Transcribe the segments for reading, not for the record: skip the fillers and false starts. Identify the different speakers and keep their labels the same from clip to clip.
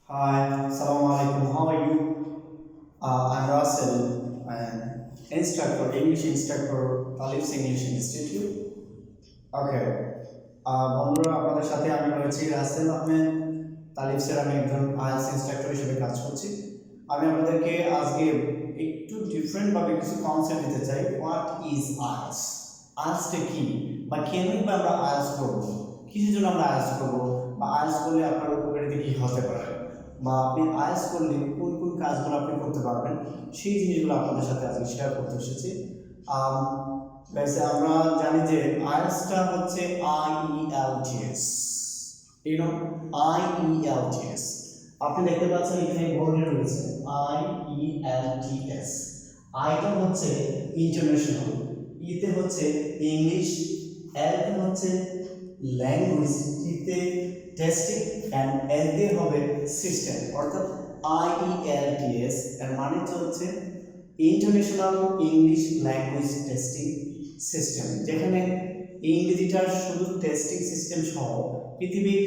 Speaker 1: Hi, Assalamu alaikum. How are you? I'm Russell, an instructor, English instructor, Talib's English Institute. Okay. বন্ধুরা আপনাদের সাথে আমি রয়েছি রাসেল আহমেদ তালিবসের আমি একজন আইএলটিএস ইনস্ট্রাক্টর হিসেবে কাজ করছি। আমি আপনাদেরকে আজকে একটু ডিফারেন্ট ভাবে কিছু কনসেপ্ট দিতে চাই। What is IELTS? আইএলটিএসটা কি বা কেনই বা আমরা আইএলটিএস করব? কিসের জন্য আমরা আইএলটিএস করব বা আইএলটিএস করলে আপনার উপকারিতা কি হতে পারে বা আপনি আইএলটিএস করলে কোন কোন কাজগুলো আপনি করতে পারবেন সেই জিনিসগুলো আপনাদের সাথে আজকে শেয়ার করতে এসেছি। গাইস আমরা জানি যে আইএলটিএসটা হচ্ছে IELTS, IELTS আপনি দেখতে পাচ্ছেন এখানে বোর্ডে রয়েছে IELTS। আইটা হচ্ছে ইন্টারন্যাশনাল, ইতে হচ্ছে ইংলিশ, এলতে হচ্ছে ল্যাঙ্গুয়েজ, টিতে টেস্টিং এন্ড এলতে হবে সিস্টেম। অর্থাৎ IELTS এর মানে হচ্ছে international English language testing system, যেখানে ইংরেজিটার শুধু টেস্টিং সিস্টেম সহ পৃথিবীর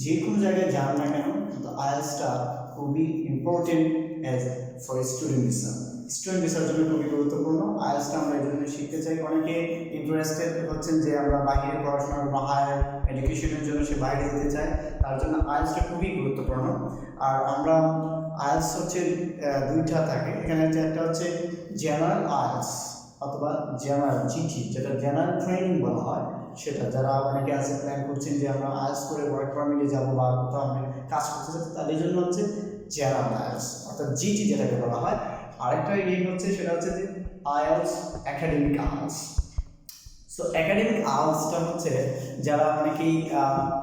Speaker 1: যে কোনো জায়গায় যান না কেন কিন্তু আইএলটিএসটা খুবই important as for student visa. Student ভিসার জন্য খুবই গুরুত্বপূর্ণ। আইএলটিএসটা আমরা এই জন্য শিখতে চাই। অনেকে ইন্টারেস্টেড হচ্ছেন যে আমরা বাইরে পড়াশোনা বা হায়ার এডুকেশনের জন্য সে বাইরে যেতে চায়, তার জন্য আইএলটিএসটা খুবই গুরুত্বপূর্ণ। আর আমরা আইএলটিএস হচ্ছে দুইটা থাকে এখানে, একটা হচ্ছে জেনারেল আইএলটিএস অথবা জেনারেল জিটি, যেটা জেনারেল ট্রেনিং বলা হয়। সেটা যারা অনেকে আছে প্ল্যান করছেন যে আমরা আইএলটিএস করে ওয়ার্ক পারমিটে যাবো বা কোথাও আমরা কাজ করতে চাই, তাদের জন্য হচ্ছে জেনারেল আইএলটিএস অর্থাৎ জিটি যেটাকে বলা হয়। আরেকটা হচ্ছে সেটা হচ্ছে যে IELTS academic IELTS. So academic আইএলটিএসটা হচ্ছে যারা অনেকেই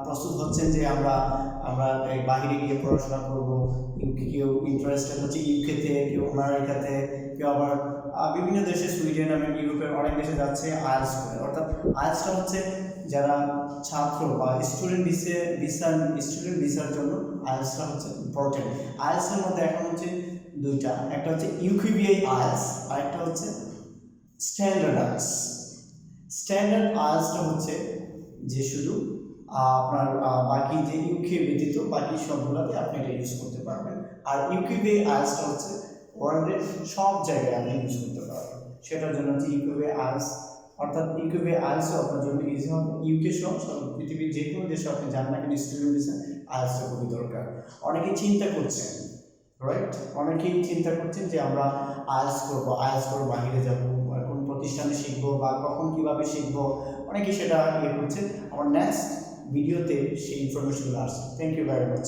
Speaker 1: প্রস্তুত হচ্ছেন যে আমরা বাইরে গিয়ে পড়াশোনা করবো। কেউ ইন্টারেস্টেড হচ্ছে ইউকেতে, কেউ আমেরিকাতে, কেউ আবার বিভিন্ন দেশে, সুইডেন, ইউরোপের অনেক দেশে যাচ্ছে আইএলটিএস করে। অর্থাৎ আইএলটিএসটা হচ্ছে যারা ছাত্র বা স্টুডেন্ট ভিসার জন্য আইএলটিএসটা হচ্ছে ইম্পর্টেন্ট। আইএলটিএসের মধ্যে এখন হচ্ছে দুইটা, একটা হচ্ছে ইউকিভিএ আইএলটিএস আর একটা হচ্ছে স্ট্যান্ডার্ড আইএলটিএস। স্ট্যান্ডার্ড আইএলটিএসটা হচ্ছে যে শুধু আপনার বাকি যে ইউকে ব্যতীত বাকি সবগুলোতে আপনি এটা ইউজ করতে পারবেন। আর ইউকিভিএ আইএলটিএসটা হচ্ছে ওয়ার্ল্ডের সব জায়গায় আপনি ইউজ করতে পারবেন। সেটার জন্য হচ্ছে ইউকিভিএ আইএলটিএস। অর্থাৎ ইউকিভিএ আইএলটিএস আপনার জন্য ইজি হবে। ইউকে সহ পৃথিবীর যে কোনো দেশে আপনি যান না কেন স্টুডেন্ট ভিসা আইএলটিএসটা খুবই দরকার। অনেকেই চিন্তা করছেন, রাইট, অনেকেই চিন্তা করছেন যে আমরা আইএলটিএস করবো বাইরে যাবো, কোন প্রতিষ্ঠানে শিখবো বা কখন কিভাবে শিখবো, অনেকেই সেটা করছে। আমার নেক্সট ভিডিওতে সেই ইনফরমেশনগুলো আসছে। Thank you very much.